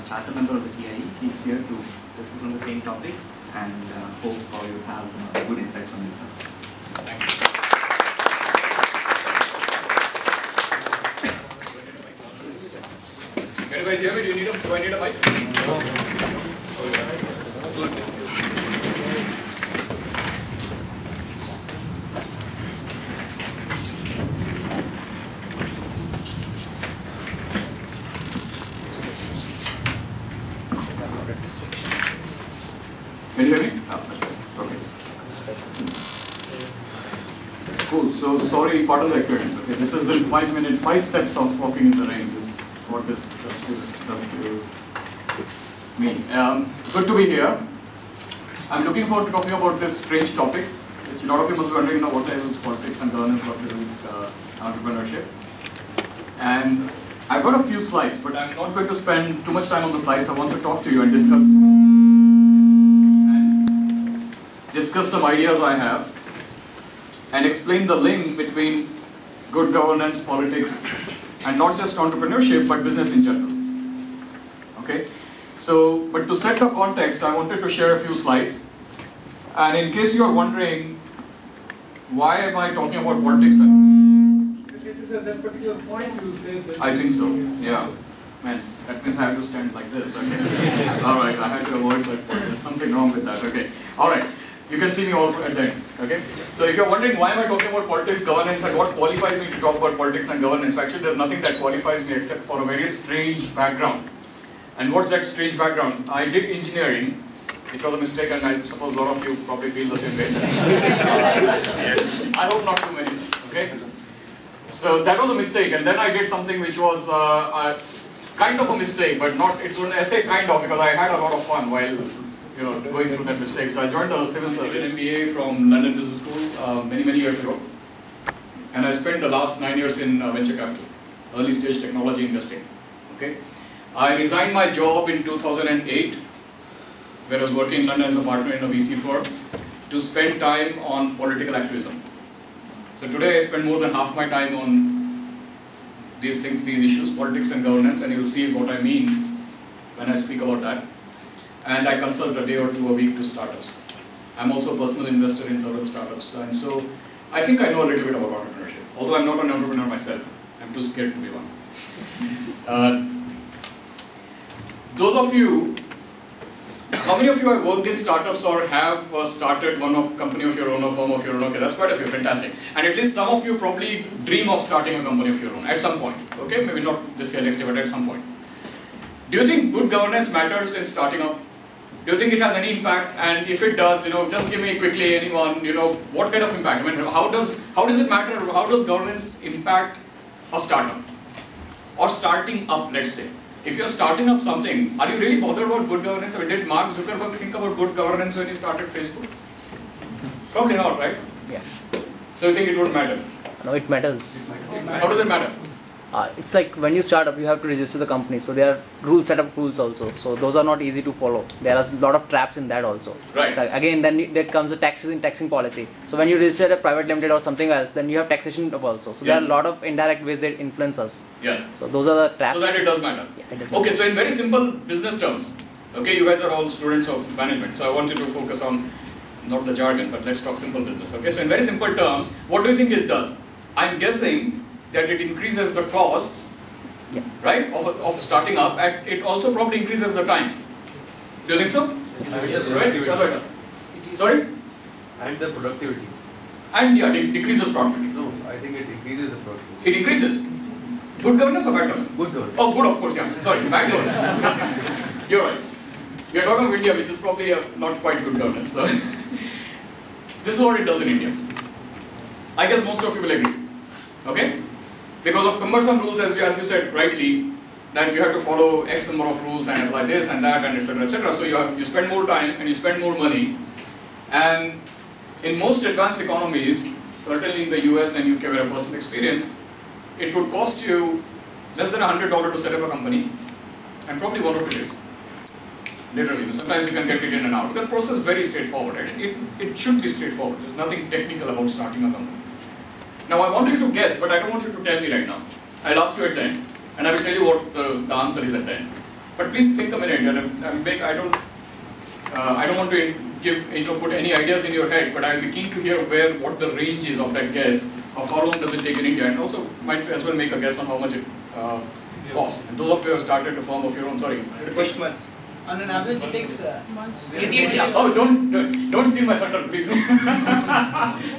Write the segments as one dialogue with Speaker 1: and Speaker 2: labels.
Speaker 1: a charter member of the TIE. He's here to discuss on the same topic, and hope you have good insights on this. Thank you.
Speaker 2: Can you guys hear me? Do I need a mic? Can you hear me? Okay. Cool. So sorry, pardon the occurrence. Okay, this is the 5 steps of walking in the rain. This what this does to me. Good to be here. I'm looking forward to talking about this strange topic, which a lot of you must be wondering, what the hell is politics and governance got to do with entrepreneurship. And I've got a few slides, but I'm not going to spend too much time on the slides. I want to talk to you and discuss some ideas I have and explain the link between good governance, politics, and not just entrepreneurship, but business in general. Okay? So, but to set the context, I wanted to share a few slides. And in case you are wondering, why am I talking about politics?
Speaker 3: At that particular point, you will face it.
Speaker 2: I think so, yeah. Man, that means I have to stand like this, okay. Alright, I had to avoid that point. There's something wrong with that, okay. Alright, you can see me all at the end, okay. So if you're wondering why am I talking about politics, governance, and what qualifies me to talk about politics and governance, actually there's nothing that qualifies me except for a very strange background. And what's that strange background? I did engineering. It was a mistake, and I suppose a lot of you probably feel the same way. I hope not too many, okay. So that was a mistake, and then I did something which was kind of a mistake, but not, it's an essay kind of, because I had a lot of fun while going through that mistake. So I joined the civil service, MBA from London Business School many years ago, and I spent the last 9 years in venture capital, early stage technology investing. Okay, I resigned my job in 2008, where I was working in London as a partner in a VC firm, to spend time on political activism. So today I spend more than half my time on these things, these issues, politics and governance, and you'll see what I mean when I speak about that. And I consult a day or two a week to startups. I'm also a personal investor in several startups, and so I think I know a little bit about entrepreneurship. Although I'm not an entrepreneur myself, I'm too scared to be one. Those of you, how many of you have worked in startups or have started one company of your own or firm of your own? Okay, that's quite a few, fantastic. And at least some of you probably dream of starting a company of your own at some point. Okay, maybe not this year, next year, but at some point. Do you think good governance matters in starting up? Do you think it has any impact? And if it does, just give me quickly, anyone, what kind of impact? I mean, how does it matter? How does governance impact a startup? Or starting up, let's say. If you're starting up something, are you really bothered about good governance? I mean, did Mark Zuckerberg think about good governance when he started Facebook? Probably not, right?
Speaker 4: Yeah.
Speaker 2: So you think it wouldn't matter?
Speaker 4: No, it matters.
Speaker 2: How does it matter?
Speaker 4: It's like when you start up, you have to register the company. So there are setup rules also. So those are not easy to follow. There are a lot of traps in that also.
Speaker 2: Right.
Speaker 4: So again, then there comes the taxing policy. So when you register a private limited or something else, then you have taxation also. So there are a lot of indirect ways that influence us.
Speaker 2: Yes.
Speaker 4: So those are the traps.
Speaker 2: So that it does matter.
Speaker 4: Yeah, it does
Speaker 2: okay,
Speaker 4: matter.
Speaker 2: so in very simple business terms, okay, you guys are all students of management. So I wanted to focus on not the jargon, but let's talk simple business. Okay, so in very simple terms, what do you think it does? I'm guessing that it increases the costs.
Speaker 4: Yeah.
Speaker 2: Right, of starting up, and it also probably increases the time. Do you think so?
Speaker 3: Yes.
Speaker 2: Right? Sorry?
Speaker 3: And the productivity.
Speaker 2: And yeah, it decreases productivity.
Speaker 3: No, I think it increases the productivity.
Speaker 2: It increases. Good governance or bad governance?
Speaker 3: Good governance.
Speaker 2: Oh, good, of course, yeah. Sorry, bad governance. You're right. We are talking of India, which is probably not quite good governance. So this is what it does in India. I guess most of you will agree. Okay? Because of cumbersome rules, as you said rightly, that you have to follow X number of rules and apply this and that and etc. etc. So you spend more time and you spend more money. And in most advanced economies, certainly in the US and UK where a personal experience, it would cost you less than $100 to set up a company and probably 1 or 2 days. Literally, sometimes you can get it in and out. The process is very straightforward, and it should be straightforward. There's nothing technical about starting a company. Now I want you to guess, but I don't want you to tell me right now. I'll ask you at the end, and I will tell you what the answer is at the end. But please think a minute. I don't want to put any ideas in your head, but I'll be keen to hear what the range is of that guess, of how long does it take in India, and also might as well make a guess on how much it costs. And those of you who have started a firm of your own, sorry.
Speaker 1: 6 months.
Speaker 5: On an average, it takes
Speaker 3: 88
Speaker 5: days.
Speaker 2: Oh, don't steal my thunder, please.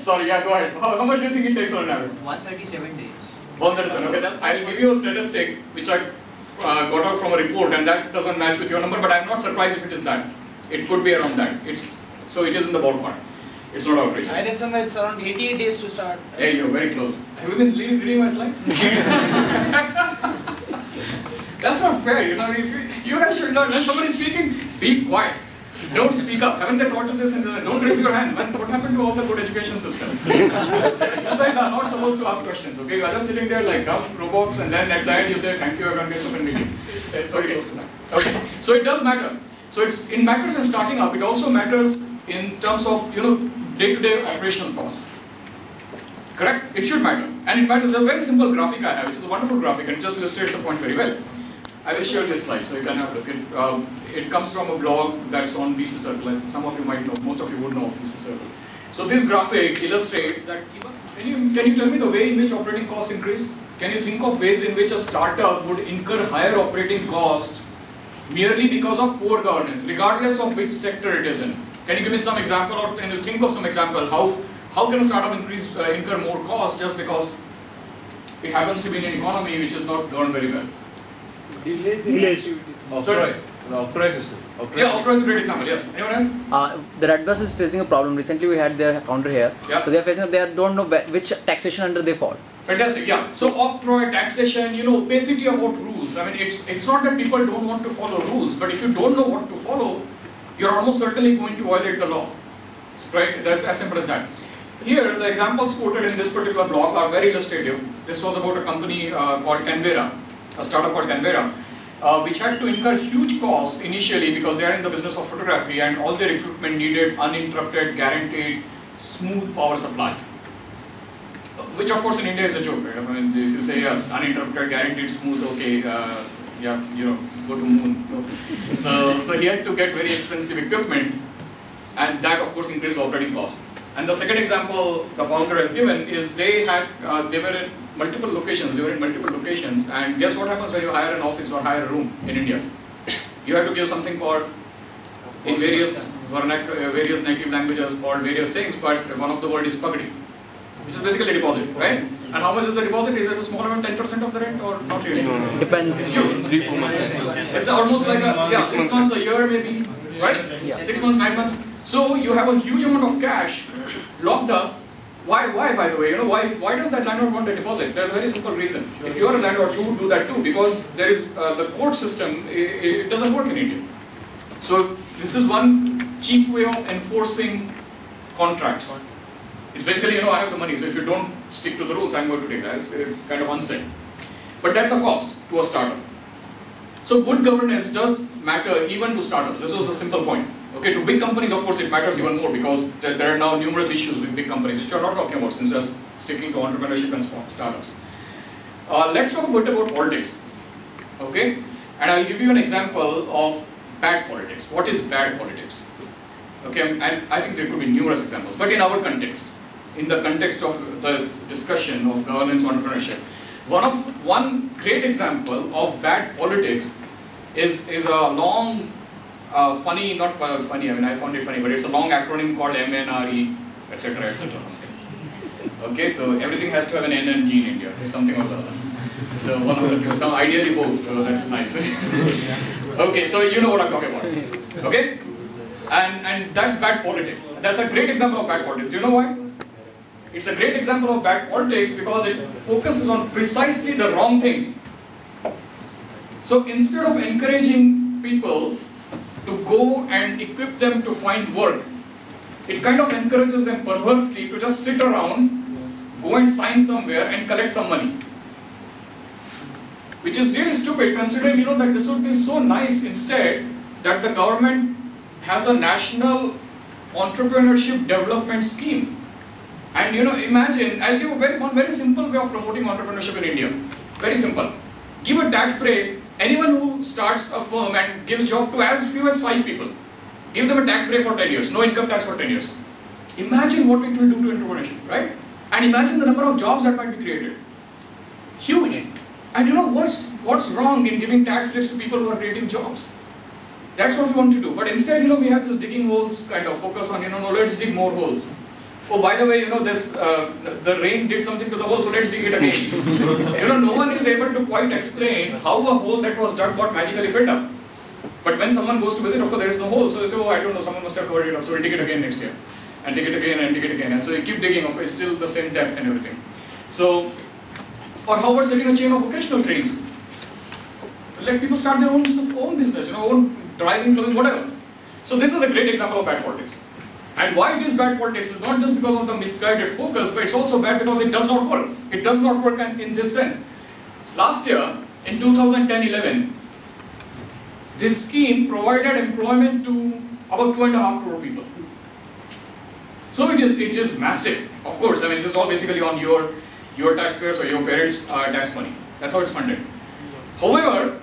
Speaker 2: Sorry, yeah, go ahead. How much do you think it takes on an average?
Speaker 1: 137 days.
Speaker 2: 137. Okay, I'll give you a statistic which I got out from a report, and that doesn't match with your number, but I'm not surprised if it is that. It could be around that. So it is in the ballpark. It's not outrageous.
Speaker 5: I read somewhere it's around 88 days to start.
Speaker 2: Hey, you're very close. Have you been reading my slides? That's not fair, you know. If you guys should not. When somebody is speaking, be quiet. Don't speak up. Haven't they taught you this? And don't raise your hand. Man, what happened to all the good education system? You guys are not supposed to ask questions, okay? You are just sitting there like dumb robots, and then at the end you say, thank you, everyone gets up and meeting. It's very close to that. Okay, so it does matter. So it matters in starting up. It also matters in terms of, day-to-day operational costs. Correct? It should matter. And it matters. There's a very simple graphic I have, which is a wonderful graphic, and it just illustrates the point very well. I will share this slide so you can have a look. It comes from a blog that's on VC Circle. I think some of you might know, most of you would know of VC Circle. So this graphic illustrates that, can you tell me the way in which operating costs increase? Can you think of ways in which a startup would incur higher operating costs merely because of poor governance, regardless of which sector it is in? Can you give me some example, or can you think of some example? How can a startup incur more costs just because it happens to be in an economy which is not governed very well?
Speaker 3: Delays.
Speaker 2: Sorry?
Speaker 3: The Octroi system.
Speaker 2: Yeah, Octroi is a great example, yes. Anyone else?
Speaker 4: The Red Bus is facing a problem. Recently we had their counter here.
Speaker 2: Yeah.
Speaker 4: So they don't know which taxation under they fall.
Speaker 2: Fantastic, yeah. So Octroi, taxation, opacity about rules. I mean, it's not that people don't want to follow rules, but if you don't know what to follow, you're almost certainly going to violate the law. Right? That's as simple as that. Here, the examples quoted in this particular blog are very illustrative. This was about a company called Canvera, a startup called Canvera, which had to incur huge costs initially because they are in the business of photography, and all their equipment needed uninterrupted, guaranteed, smooth power supply. Which of course in India is a joke, right? I mean, if you say yes, uninterrupted, guaranteed, smooth, okay, yeah, go to moon. No. So he had to get very expensive equipment, and that of course increased operating costs. And the second example the founder has given is they were in multiple locations, and guess what happens when you hire an office or hire a room in India? You have to give something called, in various native languages called various things, but one of the word is pagadi, which is basically a deposit, right? And how much is the deposit? Is it a small amount, 10% of the rent, or not really?
Speaker 4: No. Depends.
Speaker 2: It's huge.
Speaker 3: 3-4 months.
Speaker 2: It's almost like 6 months, a year maybe, right?
Speaker 4: Yeah.
Speaker 2: 6 months, 9 months. So you have a huge amount of cash locked up. Why by the way? Why does that landlord want a deposit? There's a very simple reason. If you are a landlord, you would do that too, because there is the court system, it doesn't work in India. So this is one cheap way of enforcing contracts. It's basically, I have the money, so if you don't stick to the rules, I'm going to take that. It's kind of unsaid. But that's a cost to a startup. So good governance does matter even to startups. This was the simple point. Okay, to big companies, of course, it matters even more because there are now numerous issues with big companies, which we are not talking about since we are sticking to entrepreneurship and startups. Let's talk a bit about politics. Okay, and I'll give you an example of bad politics. What is bad politics? Okay, and I think there could be numerous examples, but in our context, in the context of this discussion of governance entrepreneurship, one great example of bad politics is a long, funny, not funny, I mean I found it funny, but it's a long acronym called MNRE, etc. something. Okay, so everything has to have an N and G in India, something or the other. So one of the things, some ideally both, so that's nice. Okay, so you know what I'm talking about. Okay? And that's bad politics. That's a great example of bad politics. Do you know why? It's a great example of bad politics because it focuses on precisely the wrong things. So instead of encouraging people to go and equip them to find work, it kind of encourages them perversely to just sit around, go and sign somewhere and collect some money. Which is really stupid considering that this would be so nice instead that the government has a national entrepreneurship development scheme. And imagine, I'll give one very simple way of promoting entrepreneurship in India. Very simple. Give a tax break anyone who starts a firm and gives job to as few as 5 people, give them a tax break for 10 years, no income tax for 10 years. Imagine what it will do to entrepreneurship, right? And imagine the number of jobs that might be created. Huge. And you know what's wrong in giving tax breaks to people who are creating jobs? That's what we want to do. But instead, we have this digging holes kind of focus on, no, let's dig more holes. Oh, by the way, the rain did something to the hole, so let's dig it again. No one is able to quite explain how a hole that was dug got magically filled up. But when someone goes to visit, of course, there is no hole. So they say, oh, I don't know, someone must have covered it up, so we'll dig it again next year. And dig it again and dig it again. And so you keep digging, of course, it's still the same depth and everything. So, or how about setting a chain of vocational training school? Let people start their own business, own driving, clothing, whatever. So this is a great example of bad politics. And why it is bad politics is not just because of the misguided focus, but it's also bad because it does not work. It does not work in this sense. Last year, in 2010-11, this scheme provided employment to about 2.5 crore people. So it is massive. Of course, it is all basically on your taxpayers or your parents' tax money. That's how it's funded. However,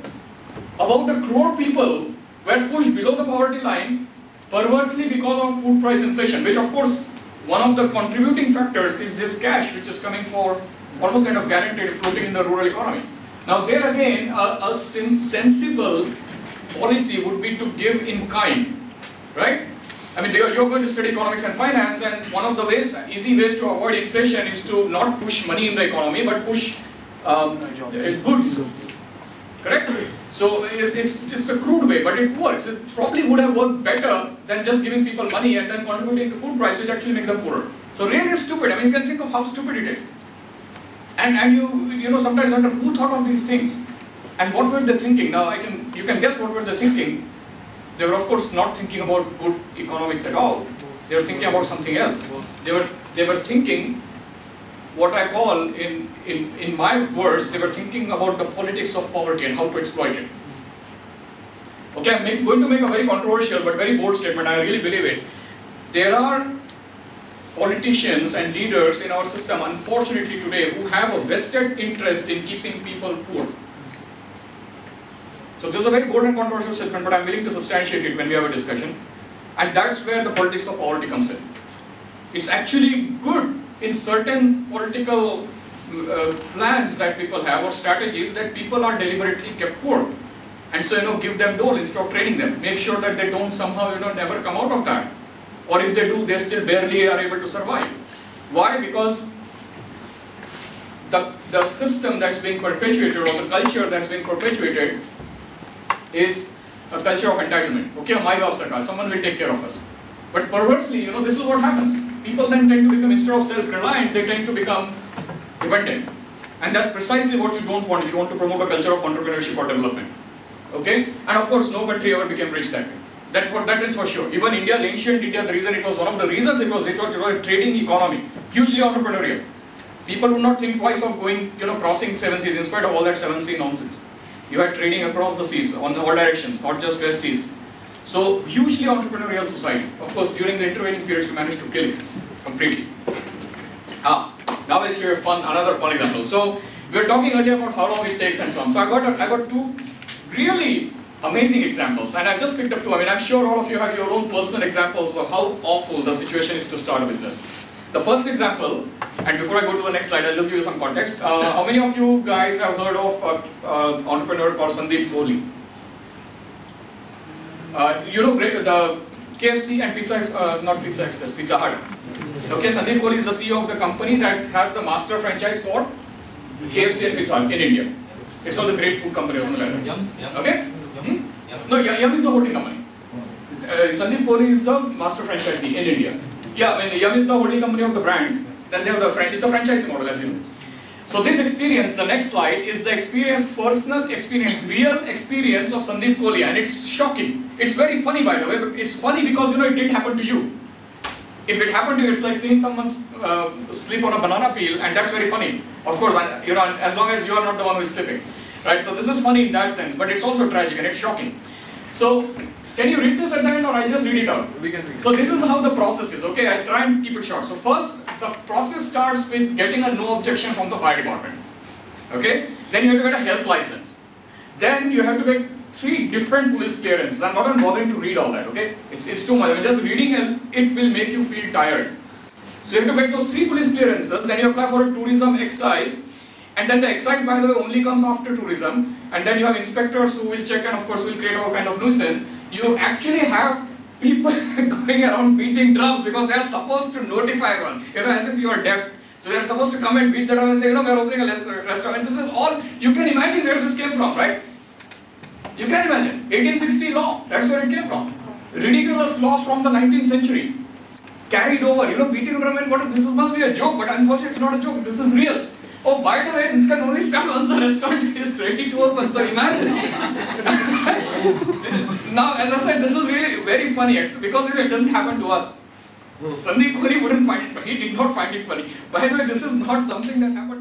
Speaker 2: about 1 crore people were pushed below the poverty line perversely because of food price inflation, which of course, one of the contributing factors is this cash which is coming for almost kind of guaranteed floating in the rural economy. Now there again, a sensible policy would be to give in kind, right? You're going to study economics and finance, and one of the easy ways to avoid inflation is to not push money in the economy, but push goods. Correct? So it's a crude way, but it works. It probably would have worked better than just giving people money and then contributing to food price, which actually makes them poorer. So really stupid. You can think of how stupid it is. And you sometimes wonder who thought of these things, and what were they thinking? Now you can guess what were they thinking. They were of course not thinking about good economics at all. They were thinking about something else. They were thinking what I call in my words, they were thinking about the politics of poverty and how to exploit it. Okay, I'm going to make a very controversial but very bold statement. I really believe it. There are politicians and leaders in our system, unfortunately today, who have a vested interest in keeping people poor. So this is a very bold and controversial statement, but I'm willing to substantiate it when we have a discussion. And that's where the politics of poverty comes in. It's actually good in certain political plans that people have or strategies that people are deliberately kept poor. And so, give them dole instead of training them. Make sure that they don't somehow, never come out of that. Or if they do, they still barely are able to survive. Why? Because the system that's being perpetuated or the culture that's being perpetuated is a culture of entitlement. Okay, my Gav Sarkar, someone will take care of us. But perversely, this is what happens. People then tend to become, instead of self-reliant, they tend to become dependent. And that's precisely what you don't want if you want to promote a culture of entrepreneurship or development. Okay? And of course, no country ever became rich that way. That is for sure. Even India's ancient India, the reason it was one of the reasons it was a trading economy, hugely entrepreneurial. People would not think twice of going, crossing 7 seas in spite of all that 7 sea nonsense. You had trading across the seas, on all directions, not just west, east. So, hugely entrepreneurial society. Of course, during the intervening periods, we managed to kill it completely. Now I'll share another fun example. So, we were talking earlier about how long it takes and so on. So, I got 2 really amazing examples, and I've just picked up 2. I'm sure all of you have your own personal examples of how awful the situation is to start a business. The first example, and before I go to the next slide, I'll just give you some context. How many of you guys have heard of an entrepreneur called Sandeep Kohli? The KFC and Pizza Express, Pizza Hut. Okay, Sandeep Kohli is the CEO of the company that has the master franchise for KFC and Pizza Hut in India. It's called the Great Food Company or something like that. Okay? No, Yum is the holding company. Sandeep Kohli is the master franchisee in India. Yeah, Yum is the holding company of the brands. Then they have it's the franchising model, as you know. So this experience, the next slide, is the experience, personal experience, real experience of Sandeep Kohli, and it's shocking. It's very funny, by the way, but it's funny because it did happen to you. If it happened to you, it's like seeing someone sleep on a banana peel, and that's very funny. Of course, as long as you are not the one who is sleeping, right? So this is funny in that sense, but it's also tragic and it's shocking. So can you read this at the end, or I'll just read it out?
Speaker 1: We can read it.
Speaker 2: So this is how the process is. Okay, I'll try and keep it short. So first, the process starts with getting a no objection from the fire department. Okay, then you have to get a health license. then you have to get 3 different police clearances. I'm not even bothering to read all that, okay? It's too much. I mean, just reading it will make you feel tired. So you have to get those 3 police clearances, then you apply for a tourism excise, and then the excise, by the way, only comes after tourism, and then you have inspectors who will check and of course will create all kind of nuisance. You actually have people going around beating drums because they are supposed to notify everyone, as if you are deaf. So they are supposed to come and beat the drum and say, we are opening a restaurant. This is all, you can imagine where this came from, right? You can imagine. 1860 law, that's where it came from. Ridiculous laws from the 19th century. Carried over, beating a drum and this must be a joke, but unfortunately it's not a joke, this is real. Oh, by the way, this can only start once the restaurant is ready to open, so imagine. Now, as I said, this is really very funny, because it doesn't happen to us. Sandeep Kohli wouldn't find it funny, he did not find it funny. By the way, this is not something that happened